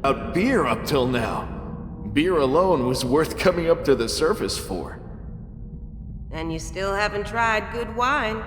About beer up till now. Beer alone was worth coming up to the surface for. And you still haven't tried good wine.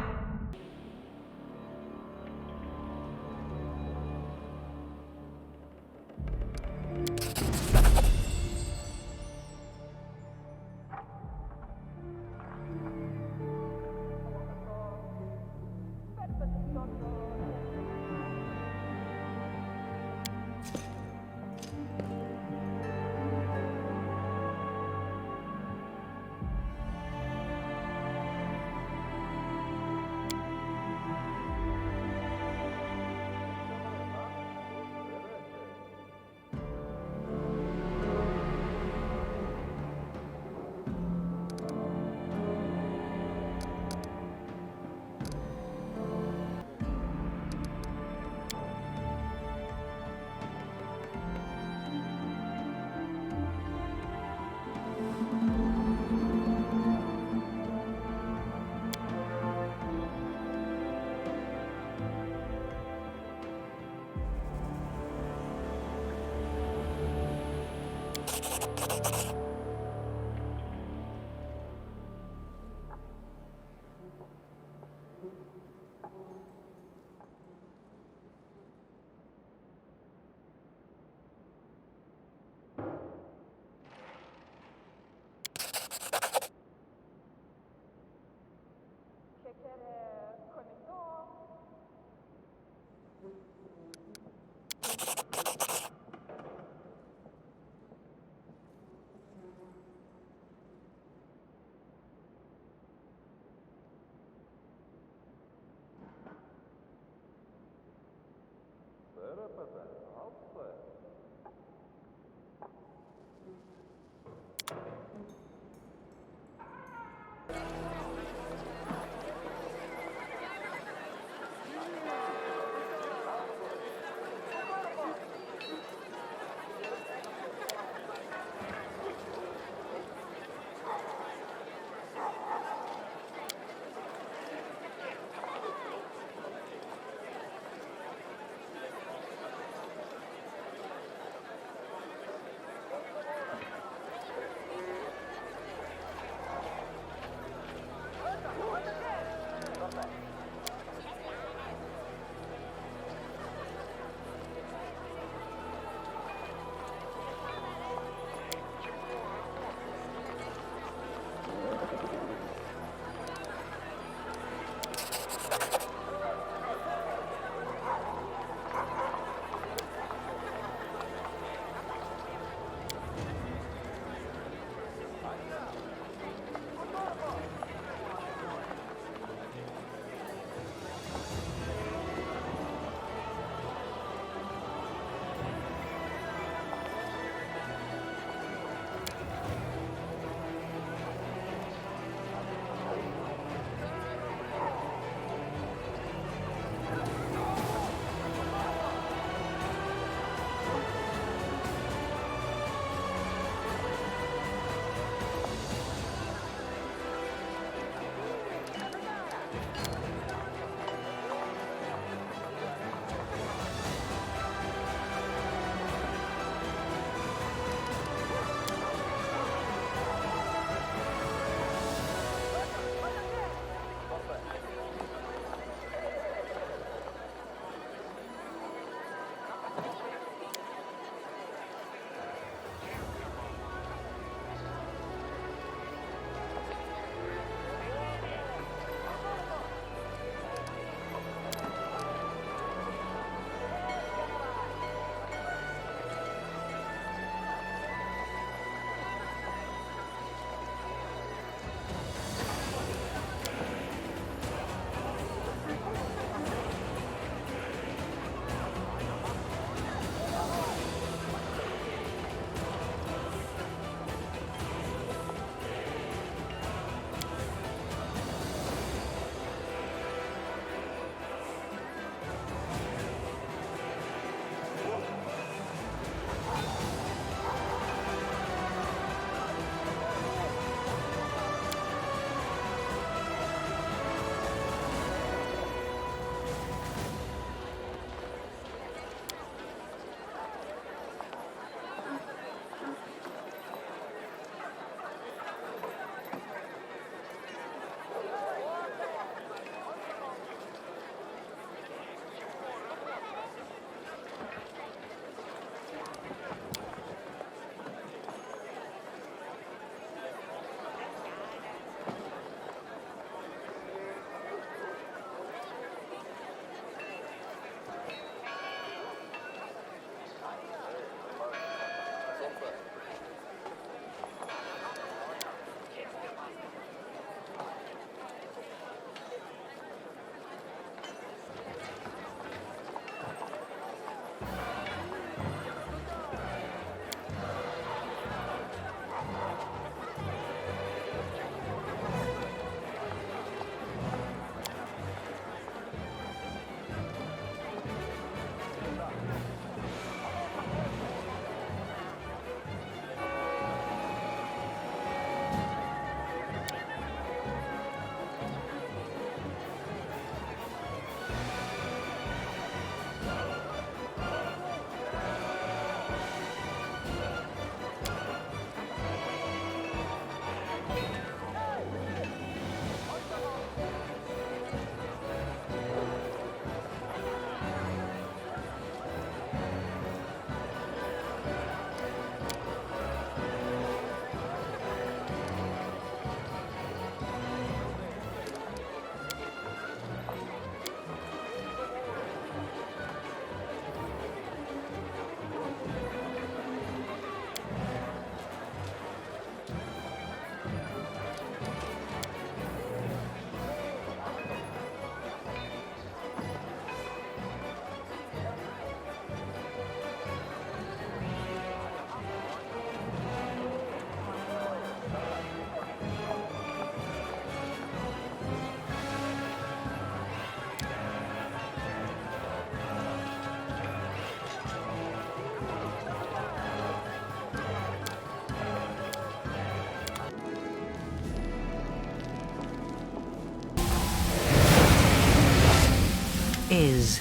Is,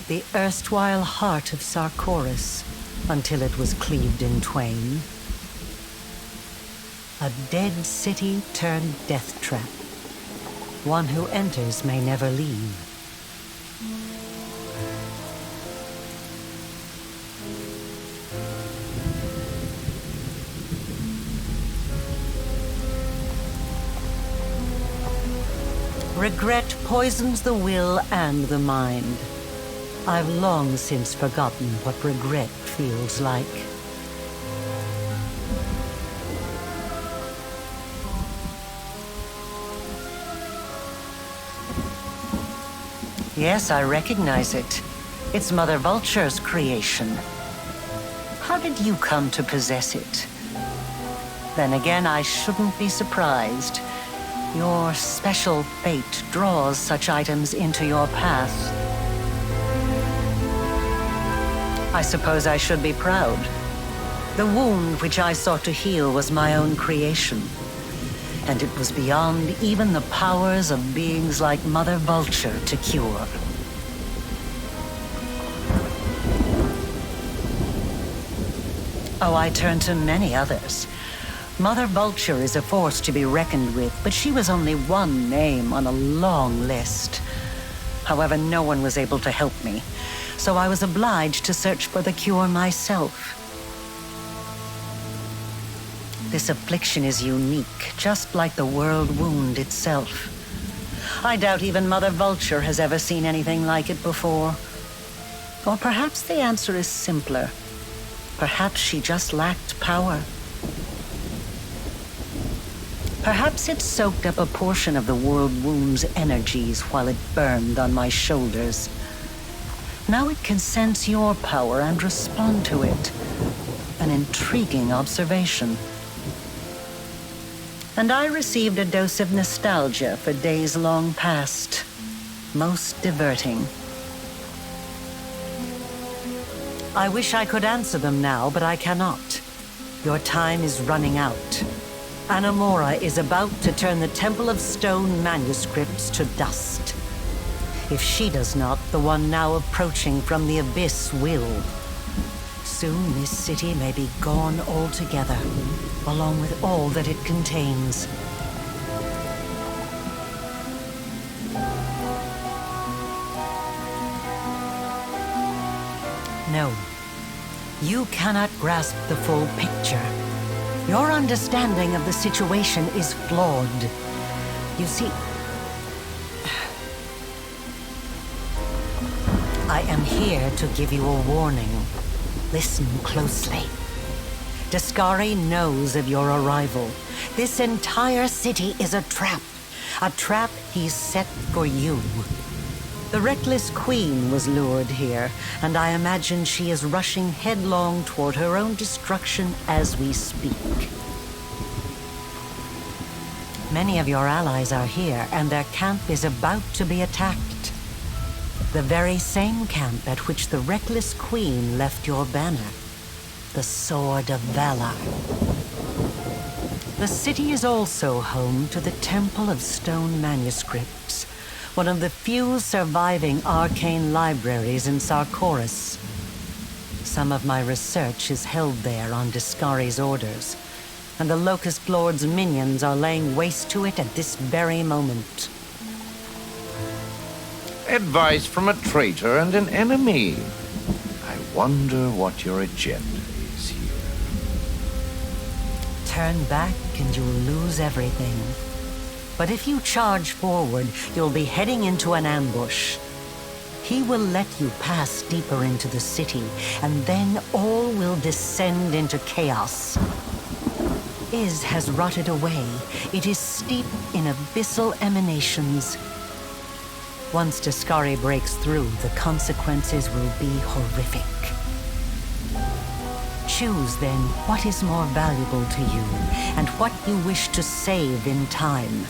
the erstwhile heart of Sarkoris, until it was cleaved in twain. A dead city turned death trap. One who enters may never leave. Regret poisons the will and the mind. I've long since forgotten what regret feels like. Yes, I recognize it. It's Mother Vulture's creation. How did you come to possess it? Then again, I shouldn't be surprised. Your special fate draws such items into your path. I suppose I should be proud. The wound which I sought to heal was my own creation. And it was beyond even the powers of beings like Mother Vulture to cure. Oh, I turn to many others. Mother Vulture is a force to be reckoned with, but she was only one name on a long list. However, no one was able to help me, so I was obliged to search for the cure myself. This affliction is unique, just like the world wound itself. I doubt even Mother Vulture has ever seen anything like it before. Or perhaps the answer is simpler. Perhaps she just lacked power. Perhaps it soaked up a portion of the world womb's energies while it burned on my shoulders. Now it can sense your power and respond to it. An intriguing observation. And I received a dose of nostalgia for days long past. Most diverting. I wish I could answer them now, but I cannot. Your time is running out. Anamora is about to turn the Temple of Stone manuscripts to dust. If she does not, the one now approaching from the abyss will. Soon this city may be gone altogether, along with all that it contains. No, you cannot grasp the full picture. Your understanding of the situation is flawed. You see, I am here to give you a warning. Listen closely. Dascari knows of your arrival. This entire city is a trap he's set for you. The reckless queen was lured here, and I imagine she is rushing headlong toward her own destruction as we speak. Many of your allies are here, and their camp is about to be attacked. The very same camp at which the reckless queen left your banner. The Sword of Valor. The city is also home to the Temple of Stone manuscripts, one of the few surviving arcane libraries in Sarkoris. Some of my research is held there on Dascari's orders, and the Locust Lord's minions are laying waste to it at this very moment. Advice from a traitor and an enemy. I wonder what your agenda is here. Turn back and you'll lose everything. But if you charge forward, you'll be heading into an ambush. He will let you pass deeper into the city, and then all will descend into chaos. Iz has rotted away. It is steeped in abyssal emanations. Once Dascari breaks through, the consequences will be horrific. Choose then what is more valuable to you, and what you wish to save in time.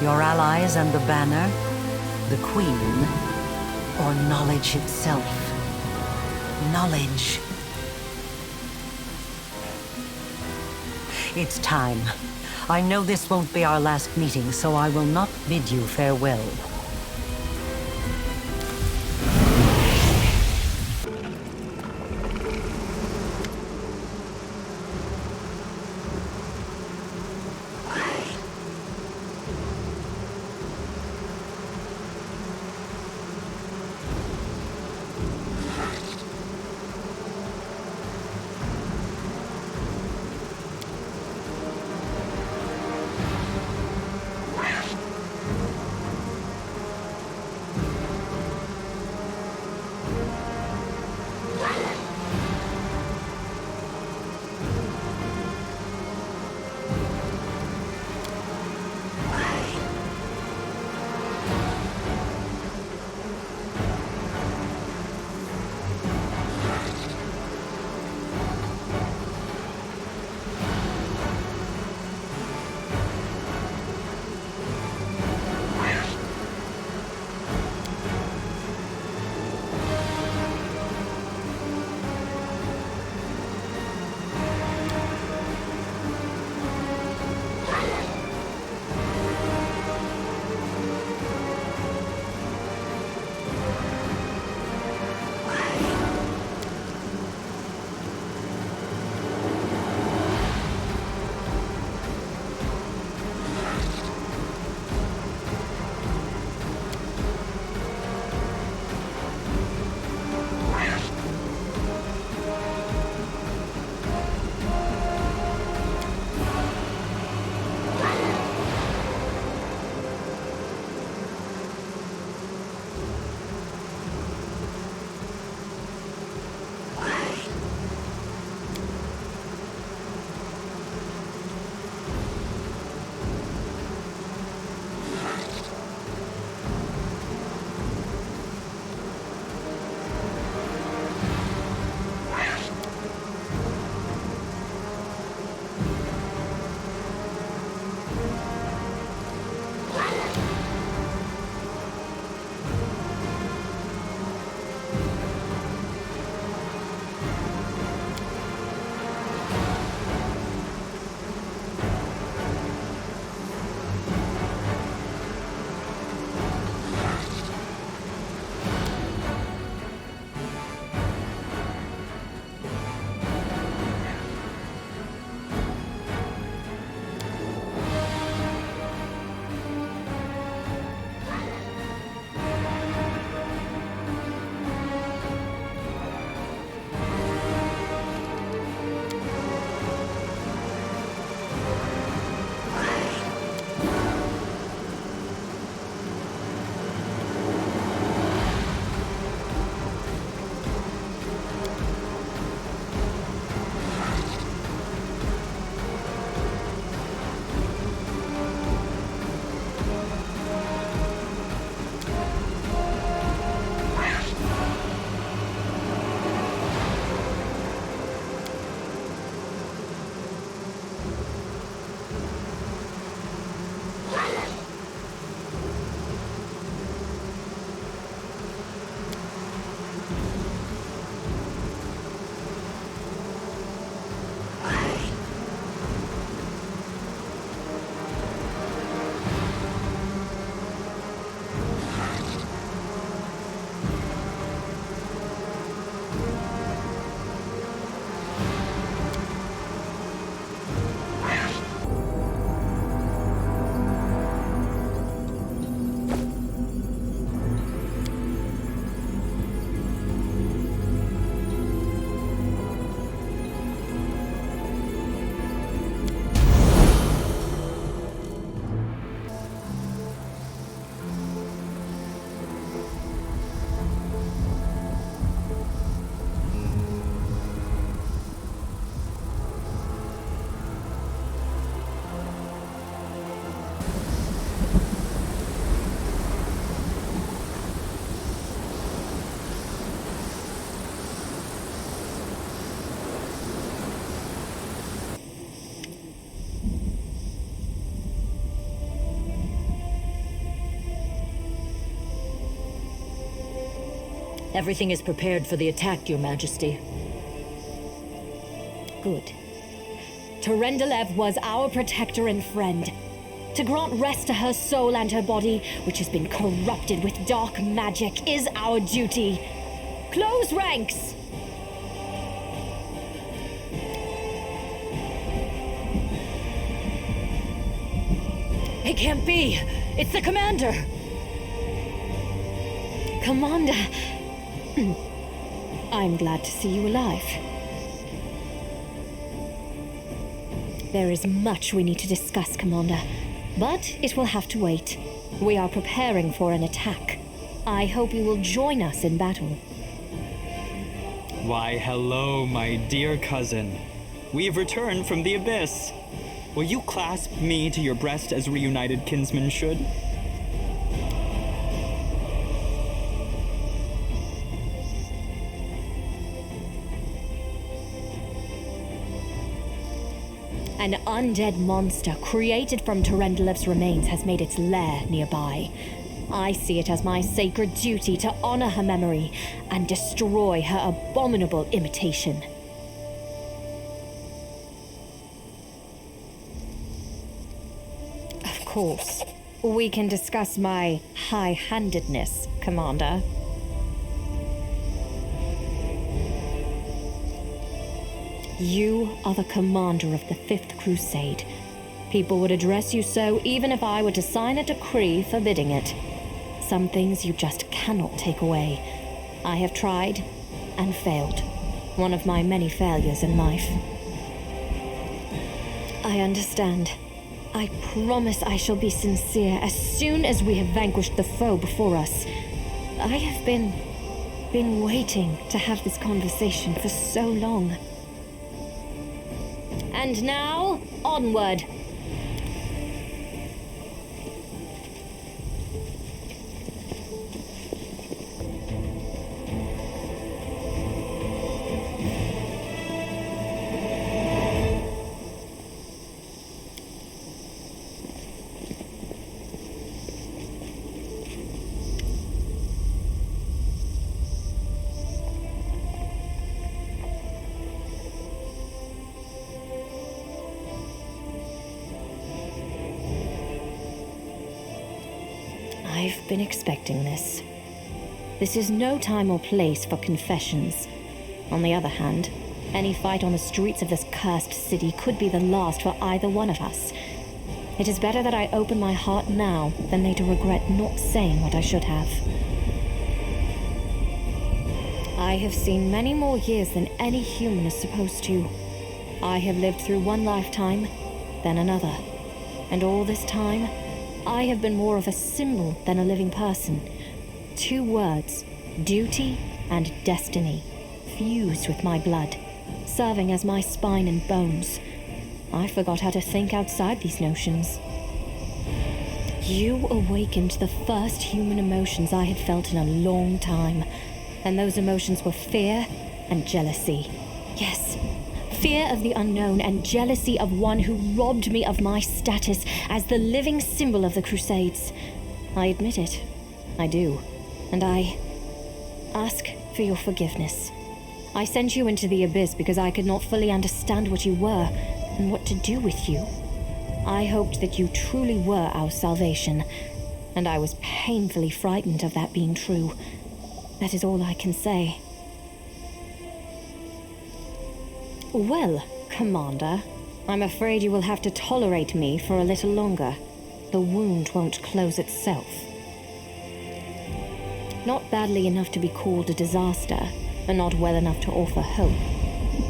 Your allies and the banner, the queen, or knowledge itself. Knowledge. It's time. I know this won't be our last meeting, so I will not bid you farewell. Everything is prepared for the attack, Your Majesty. Good. Turendelev was our protector and friend. To grant rest to her soul and her body, which has been corrupted with dark magic, is our duty. Close ranks! It can't be! It's the commander! Commander! I'm glad to see you alive. There is much we need to discuss, Commander, but it will have to wait. We are preparing for an attack. I hope you will join us in battle. Why, hello, my dear cousin. We have returned from the abyss. Will you clasp me to your breast as reunited kinsmen should? An undead monster created from Turendelev's remains has made its lair nearby. I see it as my sacred duty to honor her memory and destroy her abominable imitation. Of course, we can discuss my high-handedness, Commander. You are the commander of the Fifth Crusade. People would address you so even if I were to sign a decree forbidding it. Some things you just cannot take away. I have tried and failed. One of my many failures in life. I understand. I promise I shall be sincere as soon as we have vanquished the foe before us. I have been waiting to have this conversation for so long. And now, onward! I've been expecting this. This is no time or place for confessions. On the other hand, any fight on the streets of this cursed city could be the last for either one of us. It is better that I open my heart now than later regret not saying what I should have. I have seen many more years than any human is supposed to. I have lived through one lifetime, then another. And all this time, I have been more of a symbol than a living person. Two words, duty and destiny, fused with my blood, serving as my spine and bones. I forgot how to think outside these notions. You awakened the first human emotions I had felt in a long time, and those emotions were fear and jealousy. Yes, fear of the unknown and jealousy of one who robbed me of my status as the living symbol of the Crusades. I admit it. I do. And I ask for your forgiveness. I sent you into the abyss because I could not fully understand what you were and what to do with you. I hoped that you truly were our salvation, and I was painfully frightened of that being true. That is all I can say. Well, Commander, I'm afraid you will have to tolerate me for a little longer. The wound won't close itself. Not badly enough to be called a disaster, and not well enough to offer hope.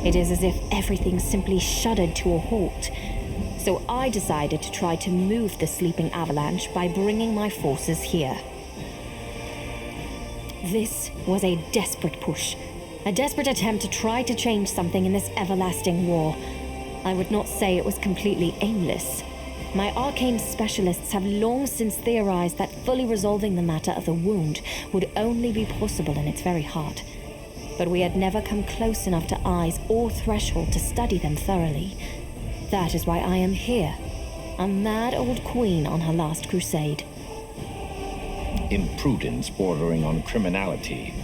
It is as if everything simply shuddered to a halt. So I decided to try to move the sleeping avalanche by bringing my forces here. This was a desperate push. A desperate attempt to try to change something in this everlasting war. I would not say it was completely aimless. My arcane specialists have long since theorized that fully resolving the matter of the wound would only be possible in its very heart. But we had never come close enough to eyes or threshold to study them thoroughly. That is why I am here, a mad old queen on her last crusade. Imprudence bordering on criminality.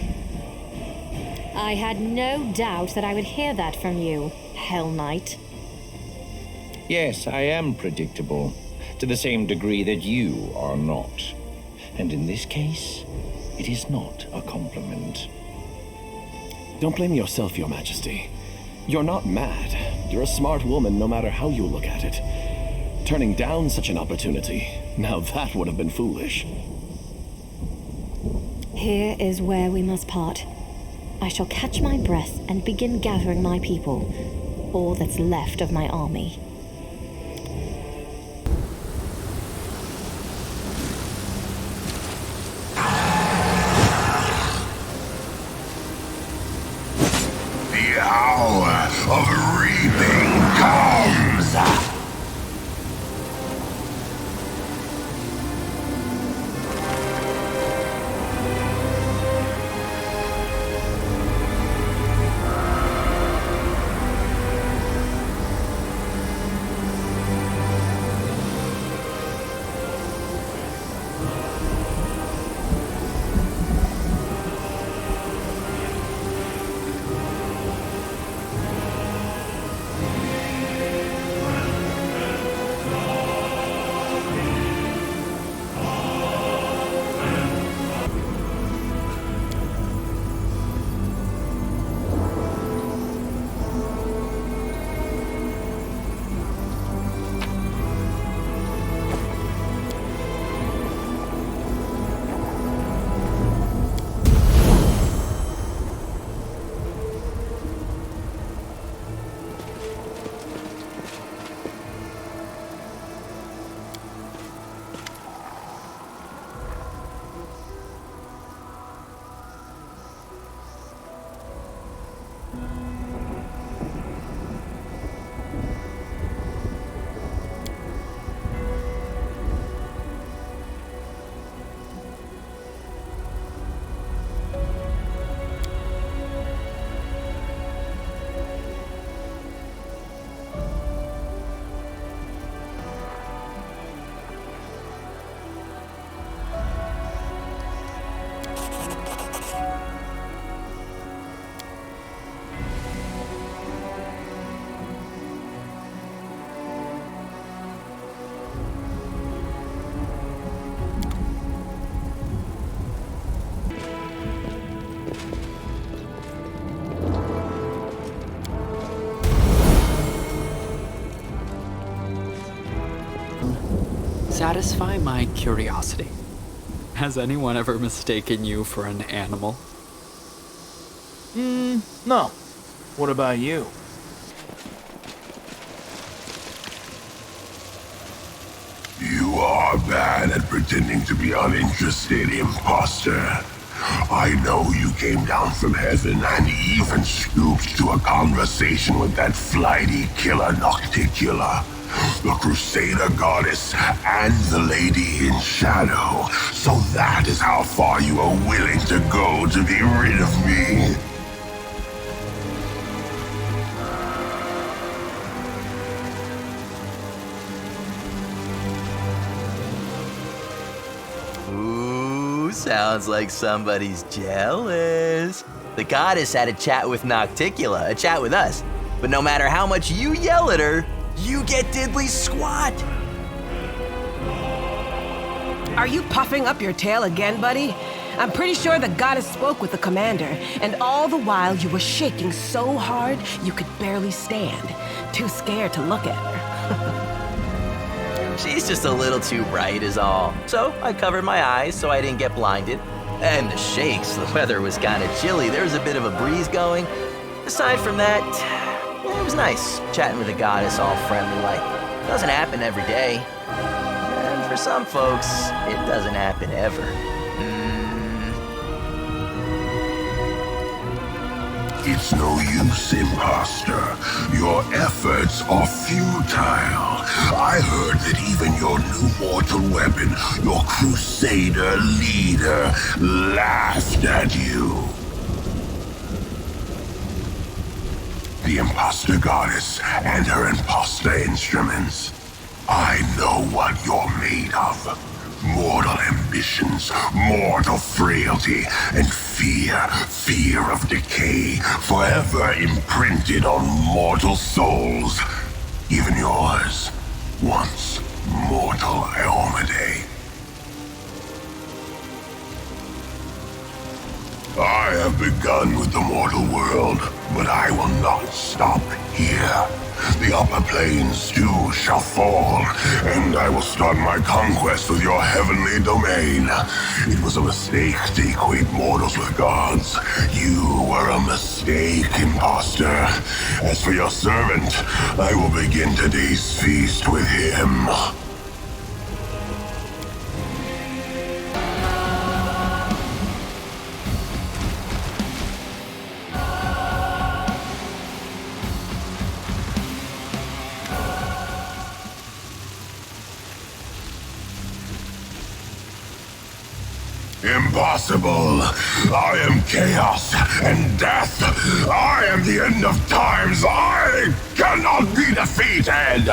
I had no doubt that I would hear that from you, Hell Knight. Yes, I am predictable, to the same degree that you are not. And in this case, it is not a compliment. Don't blame yourself, Your Majesty. You're not mad. You're a smart woman no matter how you look at it. Turning down such an opportunity, now that would have been foolish. Here is where we must part. I shall catch my breath and begin gathering my people, all that's left of my army. The hour of reaping comes! Satisfy my curiosity. Has anyone ever mistaken you for an animal? No. What about you? You are bad at pretending to be uninterested, imposter. I know you came down from heaven and even scooped to a conversation with that flighty killer Nocticula, the Crusader Goddess, and the Lady in Shadow. So that is how far you are willing to go to be rid of me. Ooh, sounds like somebody's jealous. The goddess had a chat with Nocticula, a chat with us. But no matter how much you yell at her, you get diddly squat. Are you puffing up your tail again, buddy? I'm pretty sure the goddess spoke with the commander, and all the while you were shaking so hard you could barely stand. Too scared to look at her. She's just a little too bright is all. So I covered my eyes so I didn't get blinded. And the shakes, the weather was kind of chilly. There was a bit of a breeze going. Aside from that, it was nice chatting with a goddess all friendly like. Doesn't happen every day. And for some folks, it doesn't happen ever. It's no use, imposter. Your efforts are futile. I heard that even your new mortal weapon, your Crusader leader, laughed at you. The imposter goddess and her imposter instruments. I know what you're made of. Mortal ambitions, mortal frailty, and fear of decay, forever imprinted on mortal souls. Even yours, once mortal Eomade. I have begun with the mortal world, but I will not stop here. The upper planes too shall fall, and I will start my conquest with your heavenly domain. It was a mistake to equate mortals with gods. You were a mistake, imposter. As for your servant, I will begin today's feast with him. Impossible! I am chaos and death! I am the end of times! I cannot be defeated!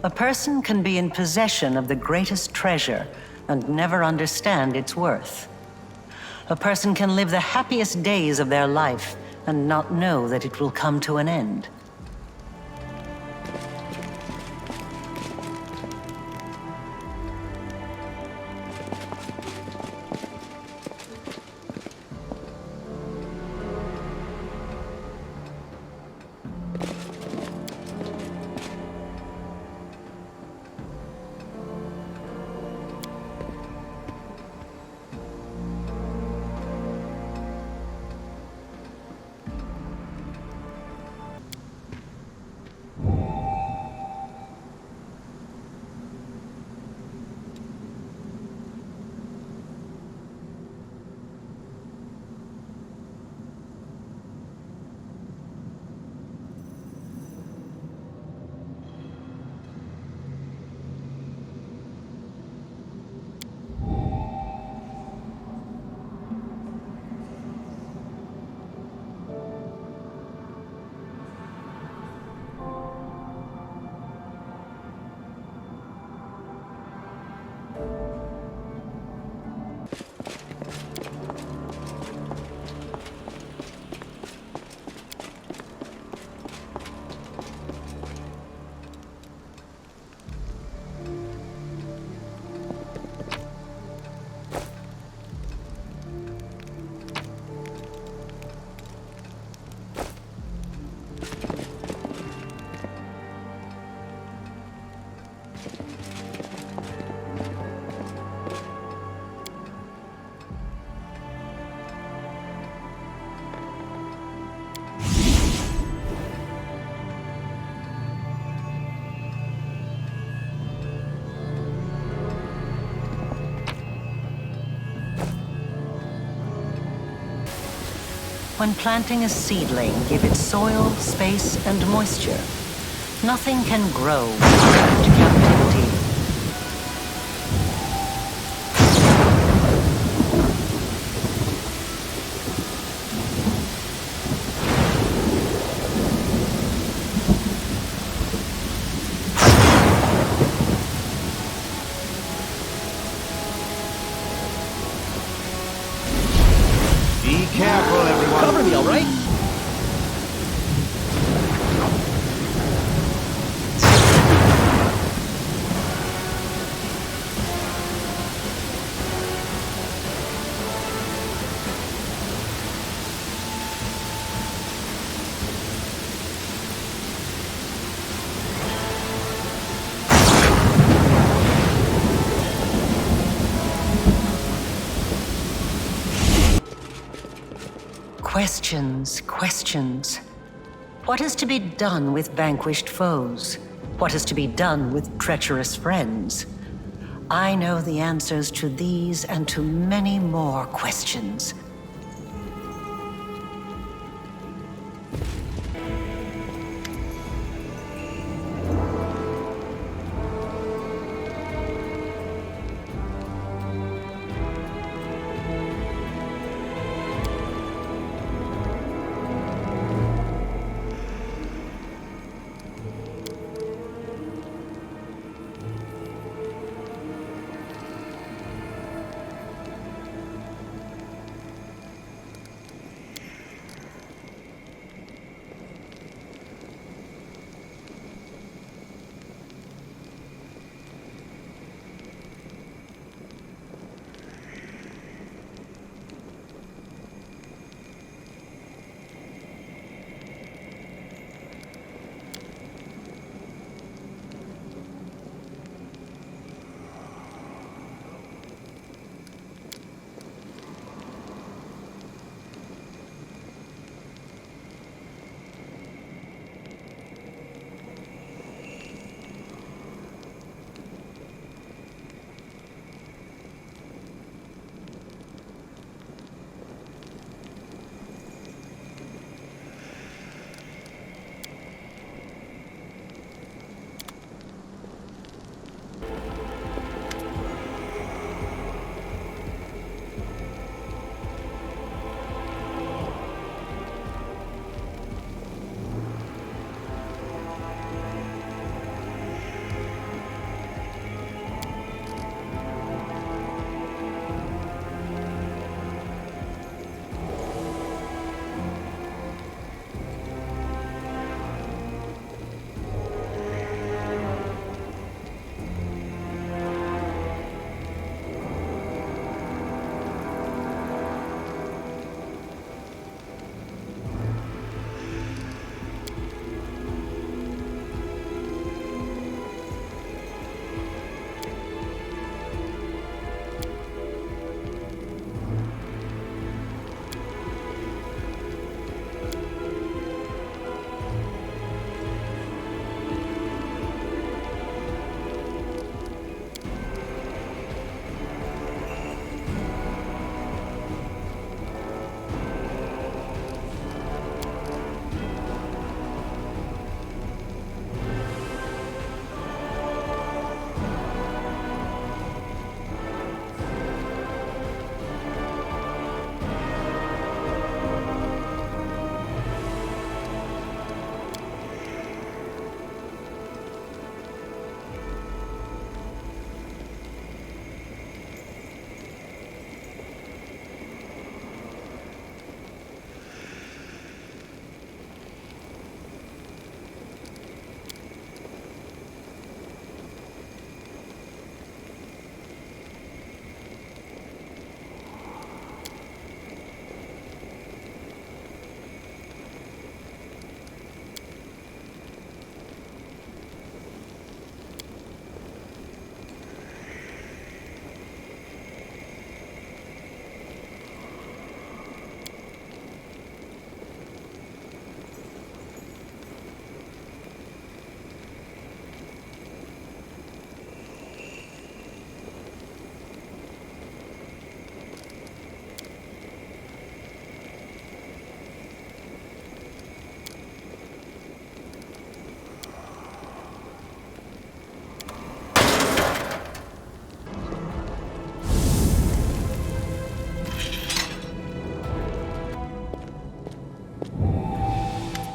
A person can be in possession of the greatest treasure and never understand its worth. A person can live the happiest days of their life and not know that it will come to an end. When planting a seedling, give it soil, space, and moisture. Nothing can grow without captivity. Be careful, everyone. Cover me, all right? Questions, questions. What is to be done with vanquished foes? What is to be done with treacherous friends? I know the answers to these and to many more questions.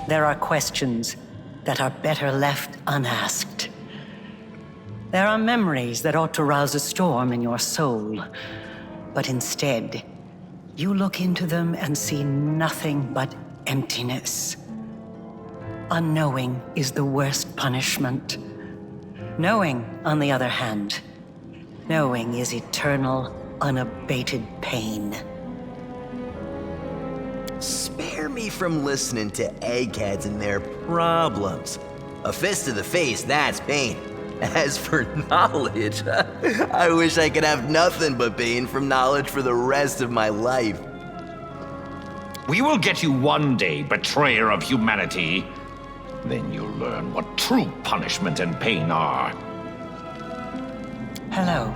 There are questions that are better left unasked. There are memories that ought to rouse a storm in your soul, but instead, you look into them and see nothing but emptiness. Unknowing is the worst punishment. Knowing, on the other hand, knowing is eternal, unabated pain. Spare me from listening to eggheads and their problems. A fist to the face, that's pain. As for knowledge, I wish I could have nothing but pain from knowledge for the rest of my life. We will get you one day, betrayer of humanity. Then you'll learn what true punishment and pain are. Hello.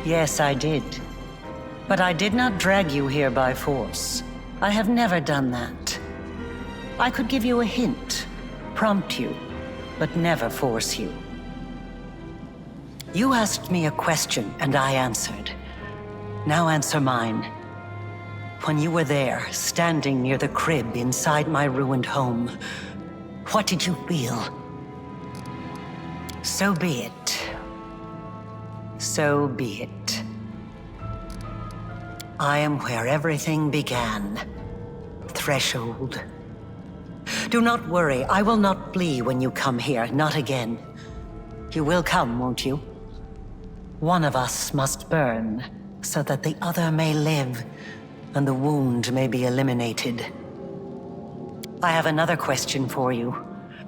Yes, I did. But I did not drag you here by force. I have never done that. I could give you a hint, prompt you, but never force you. You asked me a question, and I answered. Now answer mine. When you were there, standing near the crib inside my ruined home, what did you feel? So be it. So be it. I am where everything began. Threshold. Do not worry, I will not flee when you come here, not again. You will come, won't you? One of us must burn, so that the other may live, and the wound may be eliminated. I have another question for you.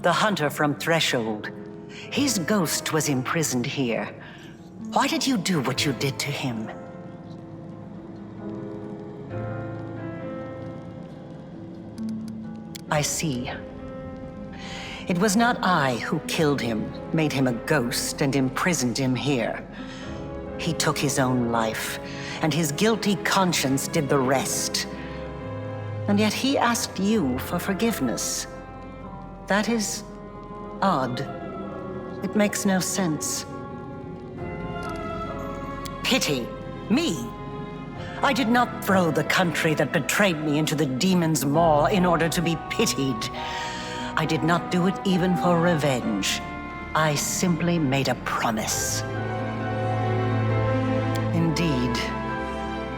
The hunter from Threshold. His ghost was imprisoned here. Why did you do what you did to him? I see. It was not I who killed him, made him a ghost, and imprisoned him here. He took his own life, and his guilty conscience did the rest. And yet he asked you for forgiveness. That is odd. It makes no sense. Pity? Me? I did not throw the country that betrayed me into the demon's maw in order to be pitied. I did not do it even for revenge. I simply made a promise. Indeed,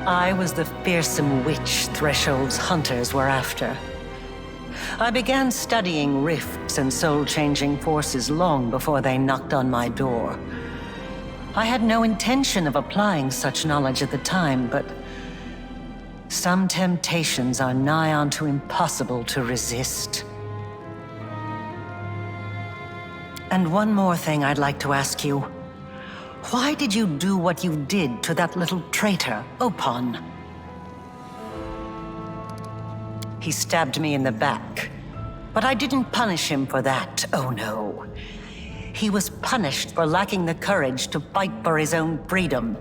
I was the fearsome witch Threshold's hunters were after. I began studying rifts and soul-changing forces long before they knocked on my door. I had no intention of applying such knowledge at the time, but some temptations are nigh onto impossible to resist. And one more thing I'd like to ask you. Why did you do what you did to that little traitor, Opon? He stabbed me in the back, but I didn't punish him for that, oh no. He was punished for lacking the courage to fight for his own freedom,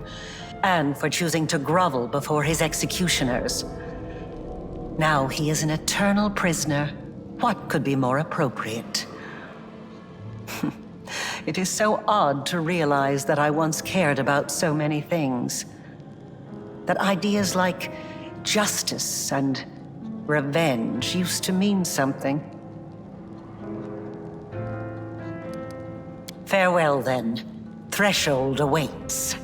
and for choosing to grovel before his executioners. Now he is an eternal prisoner. What could be more appropriate? It is so odd to realize that I once cared about so many things. That ideas like justice and revenge used to mean something. Farewell, then. Threshold awaits.